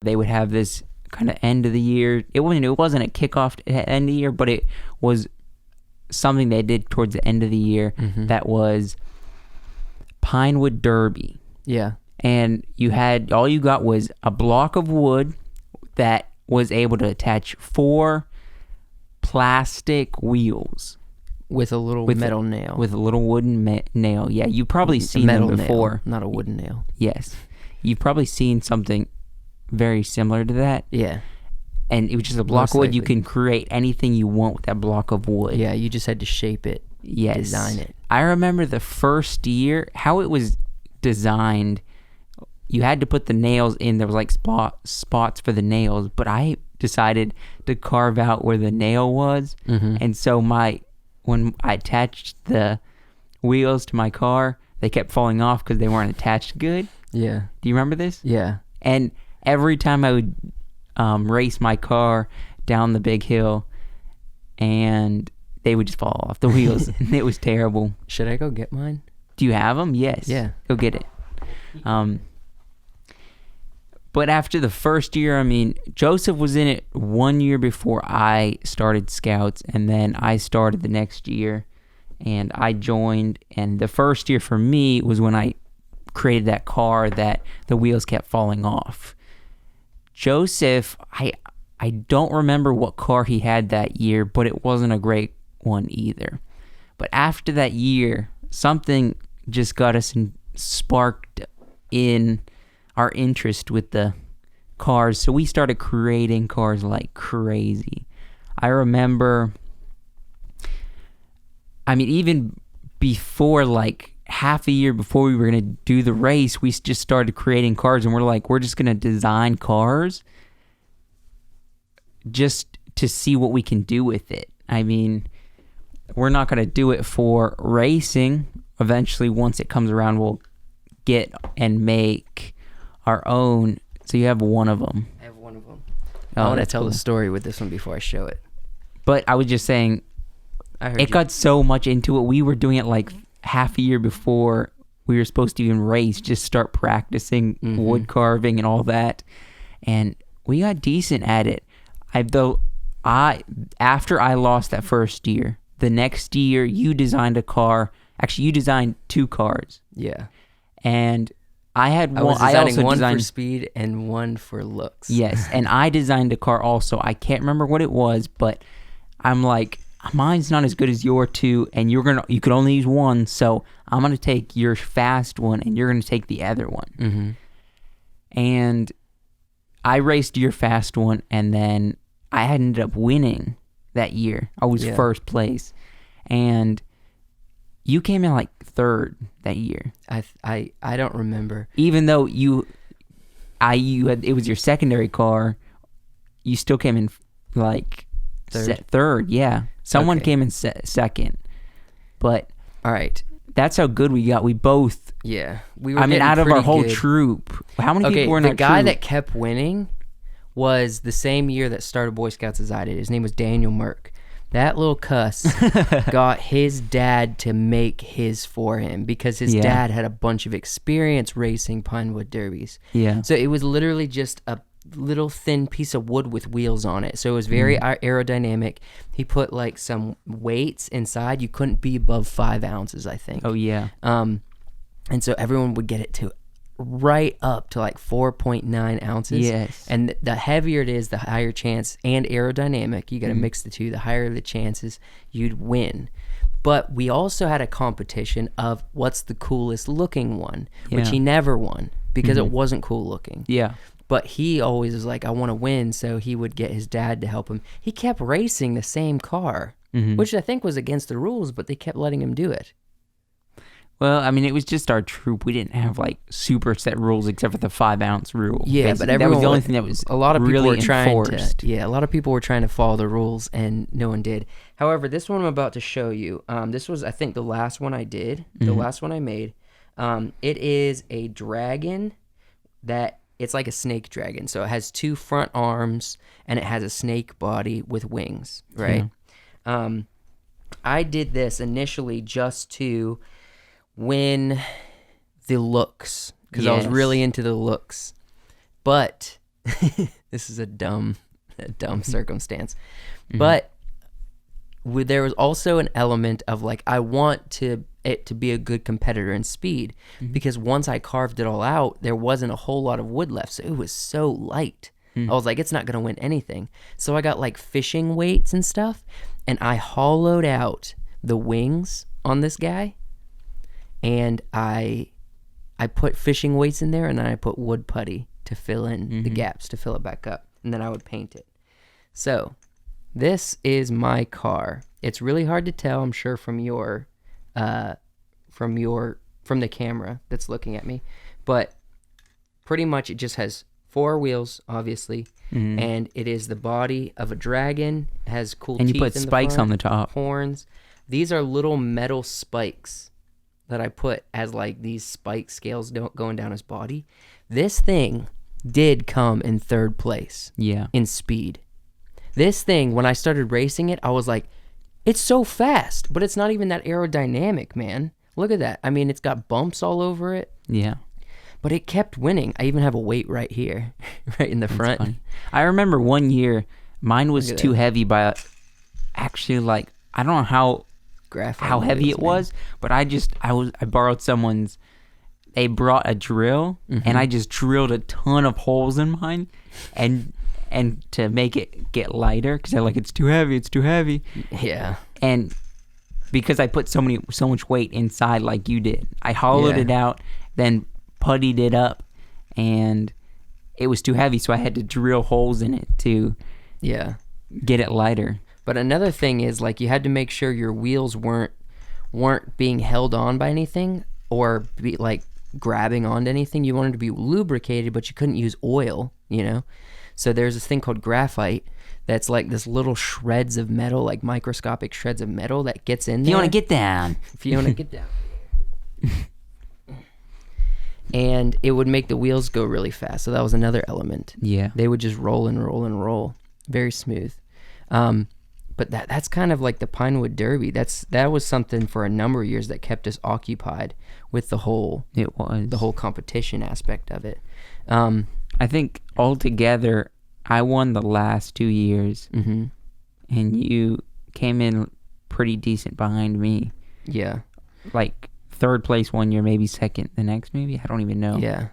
They would have this kind of end of the year. It wasn't a kickoff at end of the year, but it was something they did towards the end of the year that was Pinewood Derby. Yeah. And all you got was a block of wood that was able to attach 4 plastic wheels. With a little metal nail. With a little wooden nail. Yeah, you've probably seen them before. Nail, not a wooden nail. Yes. You've probably seen something very similar to that. Yeah. And it was just a block of wood. You can create anything you want with that block of wood. Yeah, you just had to shape it. Yes. Design it. I remember the first year, how it was designed. You had to put the nails in. There was like spots for the nails, but I decided to carve out where the nail was. And so when I attached the wheels to my car, they kept falling off because they weren't attached good. Yeah. Do you remember this? Yeah. And every time I would race my car down the big hill, and they would just fall off the wheels. And it was terrible. Should I go get mine? Do you have them? Yes. Yeah. Go get it. But after the first year, I mean, Joseph was in it 1 year before I started Scouts, and then I started the next year, and I joined. And the first year for me was when I created that car that the wheels kept falling off. Joseph, I don't remember what car he had that year, but it wasn't a great one either. But after that year, something just got us sparked in our interest with the cars, so we started creating cars like crazy. I remember, I mean, even before, like half a year before we were going to do the race, we just started creating cars, and we're just going to design cars just to see what we can do with it. I mean, we're not going to do it for racing. Eventually, once it comes around, we'll get and make our own. So you have one of them. I have one of them. Oh, I want to tell the story with this one before I show it. But I was just saying, got so much into it. We were doing it like half a year before we were supposed to even race, just start practicing wood carving and all that. And we got decent at it. After I lost that first year, the next year you designed a car. Actually, you designed 2 cars. Yeah. And I had one. I also designed for speed and one for looks. Yes, and I designed a car also. I can't remember what it was, but I'm like, mine's not as good as your 2, and you could only use one, so I'm gonna take your fast one, and you're gonna take the other one. And I raced your fast one, and then I ended up winning that year. I was first place, and you came in like 3rd that year. I don't remember. Even though it was your secondary car, you still came in like 3rd. Yeah, someone came in second. But all right, that's how good we got. We both. Yeah, we. I mean, out of our whole troop, how many people were in that troop? The guy that kept winning was the same year that started Boy Scouts as I did. His name was Daniel Merck. That little cuss got his dad to make his for him because his dad had a bunch of experience racing Pinewood derbies. Yeah. So it was literally just a little thin piece of wood with wheels on it. So it was very aerodynamic. He put like some weights inside. You couldn't be above 5 ounces, I think. Oh, yeah. And so everyone would get it to right up to like 4.9 ounces. Yes. And the heavier it is, the higher chance, and aerodynamic, you got to mix the two, the higher the chances you'd win. But we also had a competition of what's the coolest looking one, which he never won because it wasn't cool looking. Yeah. But he always was like, I want to win, so he would get his dad to help him. He kept racing the same car, which I think was against the rules, but they kept letting him do it. Well, I mean, it was just our troop. We didn't have like super set rules except for the 5 ounce rule. Yeah, basically. but everyone, that was the only thing that was a lot of people really were trying enforced. to. Yeah, a lot of people were trying to follow the rules, and no one did. However, this one I'm about to show you, this was, I think, the last one I did, the last one I made. It is a dragon that it's like a snake dragon. So it has 2 front arms, and it has a snake body with wings. Right. Yeah. I did this initially just to win the looks because I was really into the looks, but This is a dumb circumstance. But there was also an element of like, I want it to be a good competitor in speed, because once I carved it all out, there wasn't a whole lot of wood left. So it was so light. I was like, it's not going to win anything. So I got like fishing weights and stuff, and I hollowed out the wings on this guy, and I put fishing weights in there, and then I put wood putty to fill in the gaps, to fill it back up, and then I would paint it. So this is my car. It's really hard to tell, I'm sure, from the camera that's looking at me, but pretty much it just has 4 wheels, obviously, and it is the body of a dragon. It has cool and teeth you put in spikes the front, on the top. horns. These are little metal spikes that I put as like these spike scales going down his body. This thing did come in 3rd place in speed. This thing, when I started racing it, I was like, it's so fast, but it's not even that aerodynamic, man. Look at that. I mean, it's got bumps all over it. Yeah. But it kept winning. I even have a weight right here, right in the front. Funny. I remember one year, mine was too heavy by, actually, like, I don't know how heavy it was, but I borrowed someone's. They brought a drill, and I just drilled a ton of holes in mine, and to make it get lighter, because they're like, it's too heavy. Yeah. And because I put so much weight inside, like you did, I hollowed it out, then puttied it up, and it was too heavy, so I had to drill holes in it to get it lighter. But another thing is, like, you had to make sure your wheels weren't being held on by anything, or be like grabbing onto anything. You wanted to be lubricated, but you couldn't use oil, you know? So there's this thing called graphite that's like this little shreds of metal, like microscopic shreds of metal that gets in there. If you want to get down. And it would make the wheels go really fast. So that was another element. Yeah. They would just roll and roll and roll. Very smooth. But that's kind of like the Pinewood Derby. That was something for a number of years that kept us occupied with the whole competition aspect of it. I think altogether, I won the last 2 years, and you came in pretty decent behind me. Yeah. Like 3rd place one year, maybe 2nd the next, maybe. I don't even know. Yeah.